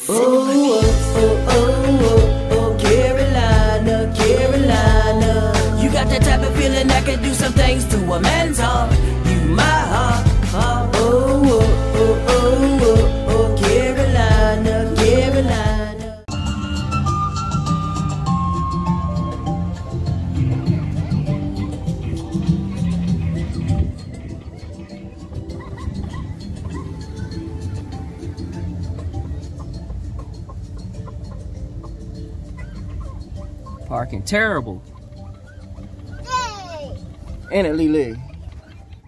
Oh, oh, oh, oh, Carolina, Carolina. You got that type of feeling that can do some things to a man's heart. You my heart. Oh, oh, oh, oh, oh, Carolina, Carolina. Parking terrible. Hey. Ain't it, Lily?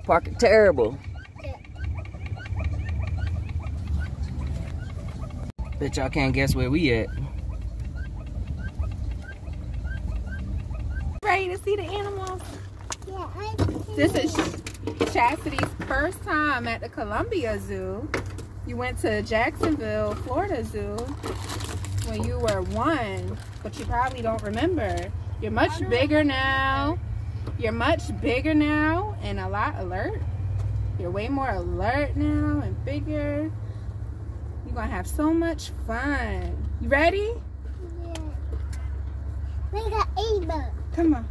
Parking terrible. Bet y'all can't guess where we at. Ready to see the animals? Yeah, This is Chastity's first time at the Columbia Zoo. You went to Jacksonville, Florida Zoo when you were 1, but you probably don't remember. You're much bigger now. You're much bigger now and a lot alert. You're way more alert now and bigger. You're gonna have so much fun. You ready? Yeah. We got Ava. Come on.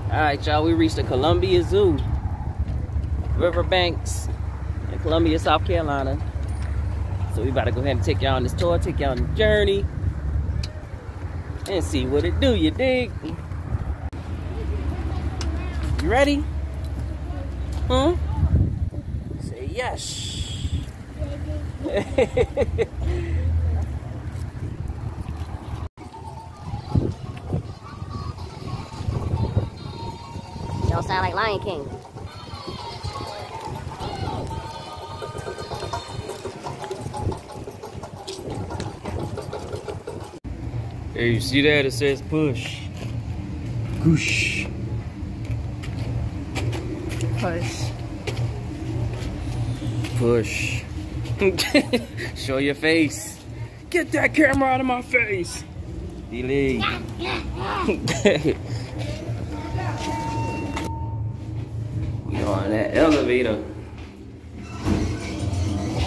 Alright, y'all, we reached the Columbia Zoo. Riverbanks in Columbia, South Carolina. So we about to go ahead and take y'all on this tour, take y'all on the journey, and see what it do, you dig? You ready? Huh? Say yes. Don't sound like Lion King. Hey, you see that? It says push. Goosh. Push. Push. Show your face. Get that camera out of my face. Delete. We on that elevator.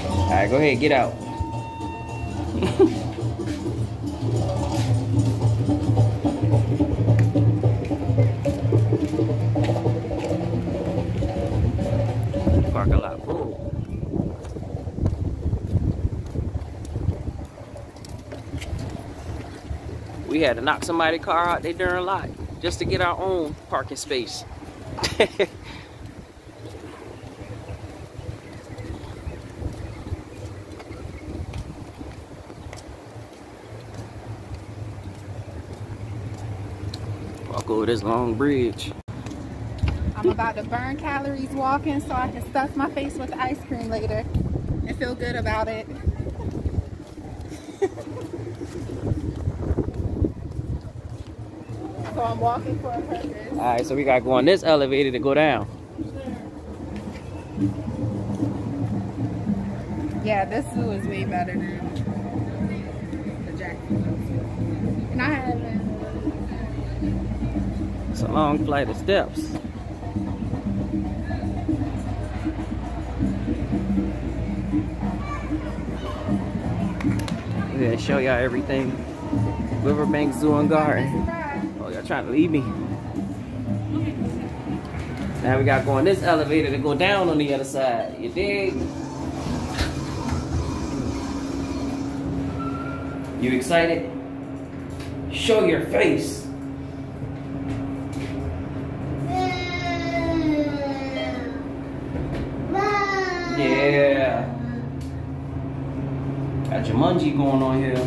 Alright, go ahead, get out. Parking lot full. We had to knock somebody's car out there during lot just to get our own parking space. Walk over this long bridge. I'm about to burn calories walking so I can stuff my face with ice cream later and feel good about it. So I'm walking for a purpose. Alright, so we gotta go on this elevator to go down. Yeah, this zoo is way better than the Jacksonville Zoo. And I haven't. It's a long flight of steps. We're gonna show y'all everything. Riverbank Zoo and Garden. Oh, y'all trying to leave me? Now we gotta go on this elevator to go down on the other side. You dig? You excited? Show your face. Yeah. Got Jumanji going on here.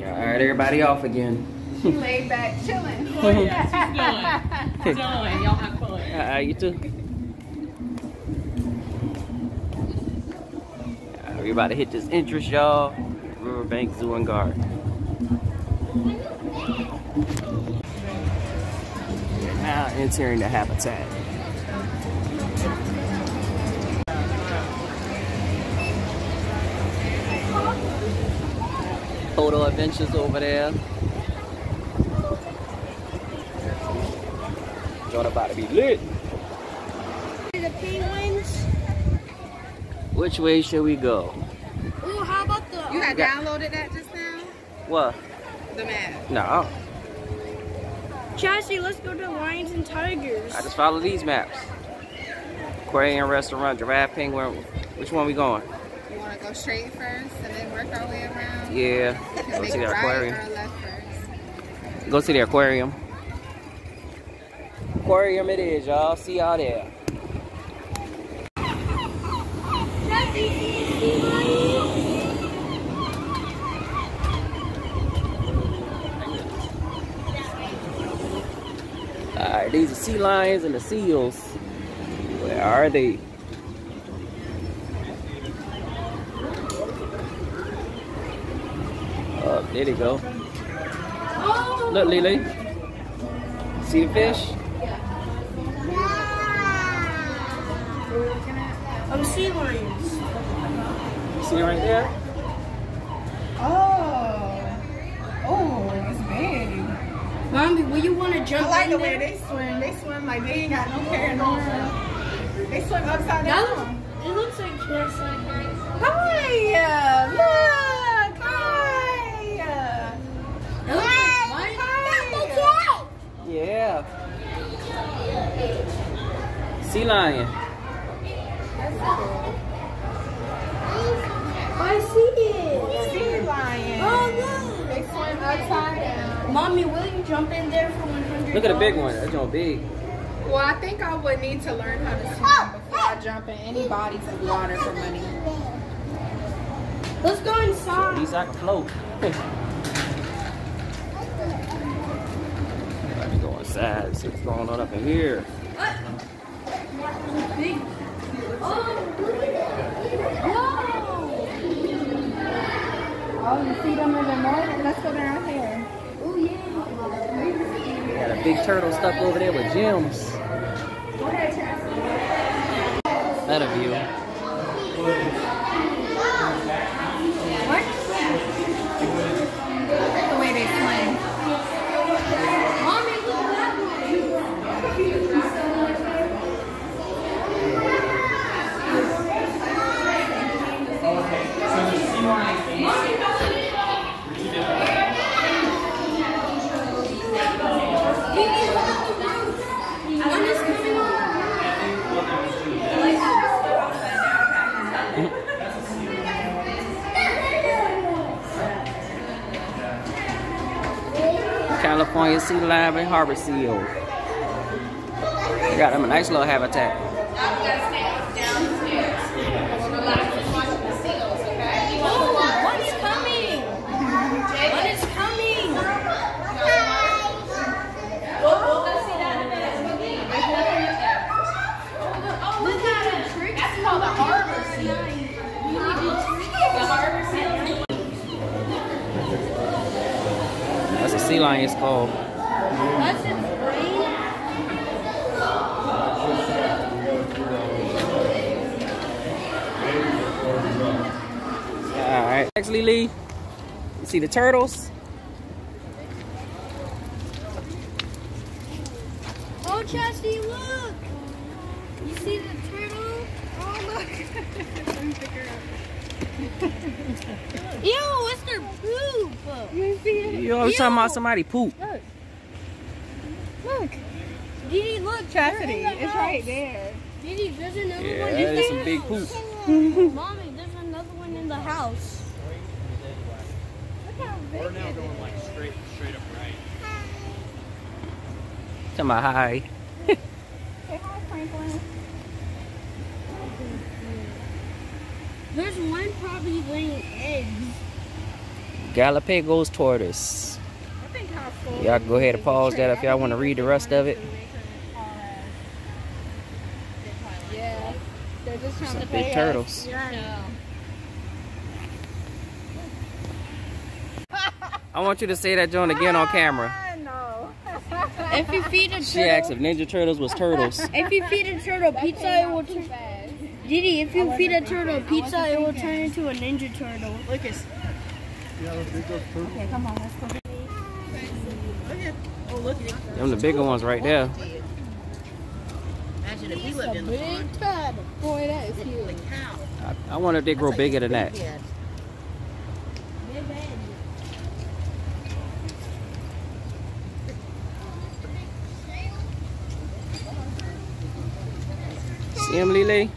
Alright, everybody off again. Laid back, chilling. She's going. Y'all have fun. Alright, you too. We about to hit this entrance, y'all. Riverbank Zoo and Garden. We're now entering the habitat. Photo adventures over there. Joint about to be lit. The penguins. Which way should we go? Ooh, how about the... You had downloaded that just now? What? The map. No. Chassie, let's go to lions and tigers. I just follow these maps. Aquarium, restaurant, giraffe, penguin. Which one we going? You want to go straight first and then work our way around? Yeah. We can Go make to the right aquarium. or left first. Go to the aquarium. Aquarium it is, y'all. See y'all there. Alright, these are sea lions and the seals. Where are they? Oh, there they go. Look, Lily. See the fish? Sea lions. See it right there? Oh, it's big. Mommy, will you want to jump I like in the way there? they swim. They swim like they ain't got no care in the world. They swim upside down. It looks like just like Hi! Look! Hi! Yeah. Sea lion. I see it. Sea lion. Oh, look. They swim upside down. Mommy, will you jump in there for $100? Look at the big one. That's all big. Well, I think I would need to learn how to swim before I jump in any bodies of water for money. Let's go At inside. least I can float. Let me go inside. See what's going on up in here. Big. Oh, Oh, you see them in the morning? Let's go down here. oh yeah. Got a big turtle stuck over there with gems. Go ahead, Chassie. That a view. What? The way they swim. Mommy, look at that one is coming on. California sea lion and harbor seal. They got them a nice little habitat. One's coming. One is coming. Look at it. That's called a harbor seal. That's a sea lion it's called. That's its brain. Alright. Next, Lily. You see the turtles? Oh, Chastity, look. You see the turtle? Oh, look. Let me pick her up. Ew, it's their poop. You see it? You always talking about somebody poop. Look. Look. Didi, look. Chastity, they're in the it's house. right there. Didi, there's another Yeah, one. that is some big poop. Mommy, there's another one in the house. Look how big We're now it going is. like straight up right. Tell my hi. Say hi, Franklin. There's one probably laying eggs. Galapagos tortoise. I think how full Y'all can go ahead and pause that if y'all want to read the rest of it. Yeah, they're just trying Some to big pay turtles. us. Yeah. I want you to say that joint again on camera. No. If you feed a She asked if Ninja Turtles was turtles. if you feed a turtle pizza, it will turn. Didi, if you feed a turtle pizza, it will turn into a ninja turtle. Look at. Okay, come on, let's go. Them the bigger ones right there. imagine if he lived in the farm. Big tub. Boy, that is huge. The cow. I wonder if they grow bigger than that. Big head. Big head. See him, Lily?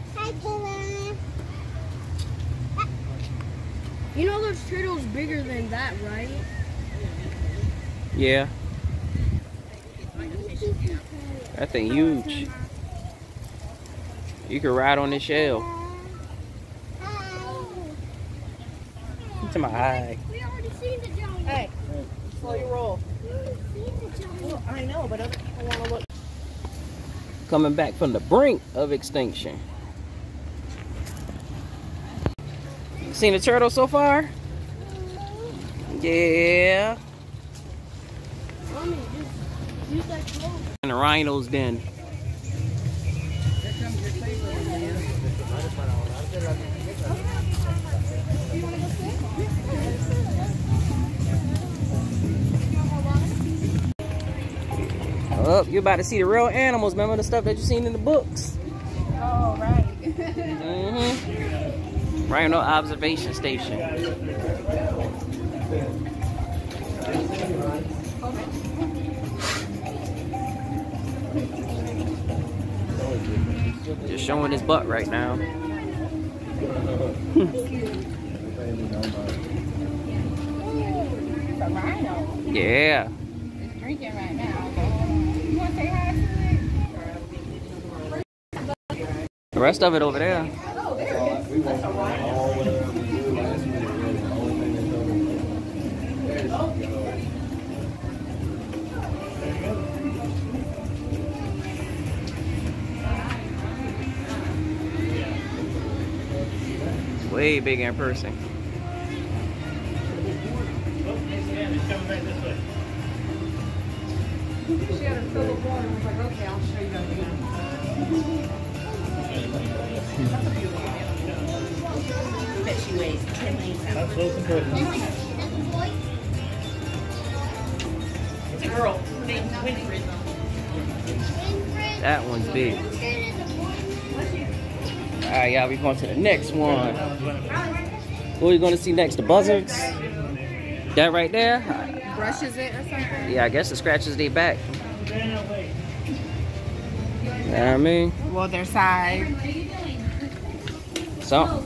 You know those turtles bigger than that, right? Yeah. That thing huge. You can ride on the shell. To my eye. We already seen the jungle. Hey, slow your roll. We already seen the jungle. Well, I know, but other people want to look. Coming back from the brink of extinction. Seen the turtle so far? Yeah. Mommy, just use that clothes. In the rhino's den. Oh, you're about to see the real animals. Remember the stuff that you seen in the books? Oh, right. Mm-hmm. Rhino observation station. Just showing his butt right now. It's a rhino. Yeah. It's drinking right now. You want to say hi to it? The rest of it over there. Oh, there it is. That's a rhino. Way bigger in person. She had a fill of water and was like, okay, I'll show you that again. I bet she weighs 10 pounds. It's a girl named Winfred. That one's big. Alright, y'all, we going to the next one. What are you going to see next? The buzzards? That right there? Brushes it or something? Yeah, I guess it scratches their back. You know what I mean? Well, their side. So.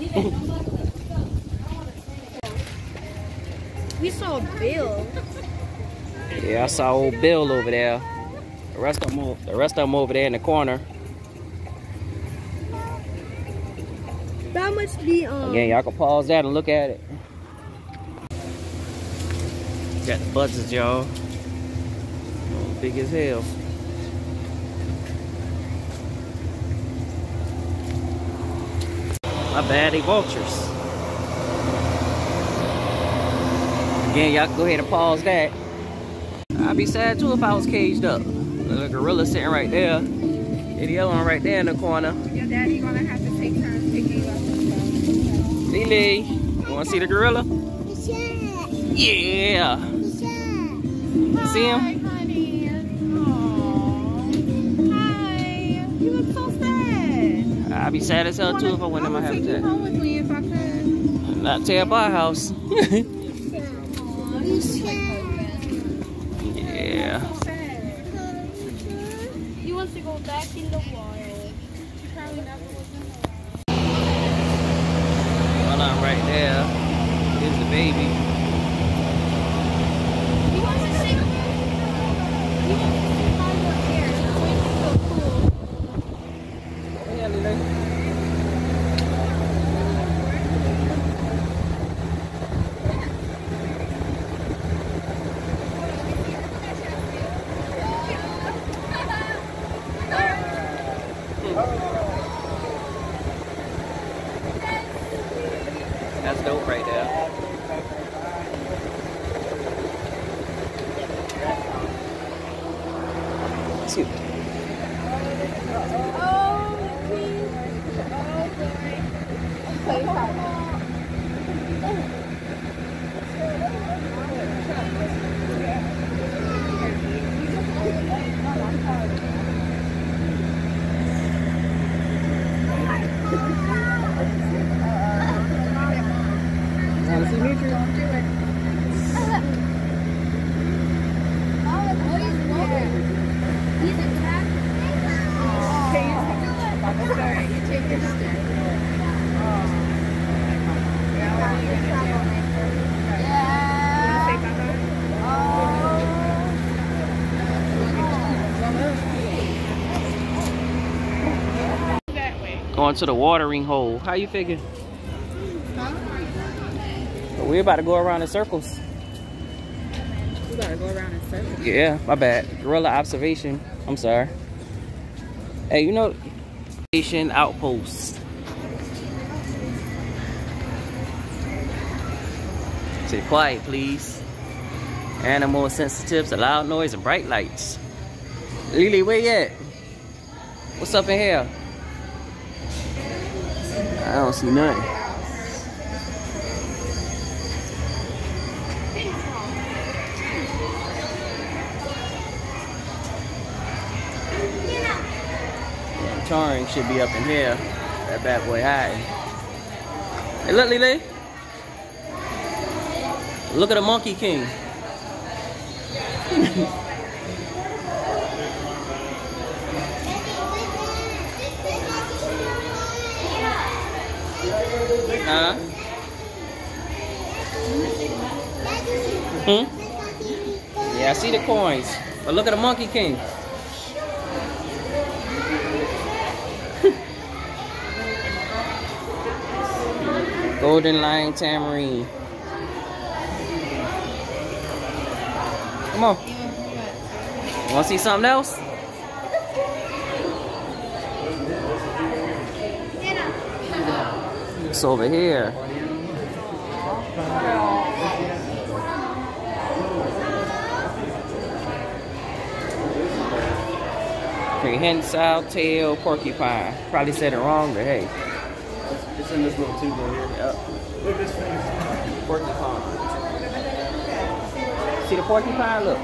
We saw Bill. Yeah, I saw old Bill over there. The rest of them over there in the corner. That must be Again, y'all can pause that and look at it. Got the buzzards, y'all. Oh, big as hell. My bad, they vultures. Again, y'all can go ahead and pause that. I'd be sad too if I was caged up. There's a gorilla sitting right there. And the other one right there in the corner. Your daddy gonna have to take turns picking up and stuff. Lily, you wanna see the gorilla? Yeah. See him? Hi, honey. Aww. Hi. You look so sad. I'd be sad as hell too if I went in my Take you habitat. home with me if I could. Not tear up our house. Yeah. So sad. he wants to go back in the wild. She probably never was in the Hold on, right there. Here's the baby. He wants to see the He wants to see how your hair. That's why it's so cool. Yeah, Lily. That's dope right there. Cute. Want to see me, Drew? Going to the watering hole. How you figure? We're about to go around in circles. We gotta go around in circles. Yeah, my bad. Gorilla observation. I'm sorry. Hey, you know, station outpost. Say quiet, please. Animal sensitives to loud noise and bright lights. Lily, where you at? What's up in here? I don't see nothing. Yeah, Touring should be up in here. That bad boy hiding. Hey, look, Lily. Look at the Monkey King. Huh? Hmm? Yeah, I see the coins. But look at the Monkey King. Golden Lion Tamarine. Come on. You want to see something else? It's over here. Prehensile tail porcupine. Probably said it wrong, but hey. It's in this little tube over here. Yep. Look at this thing. Porcupine. See the porcupine? Look.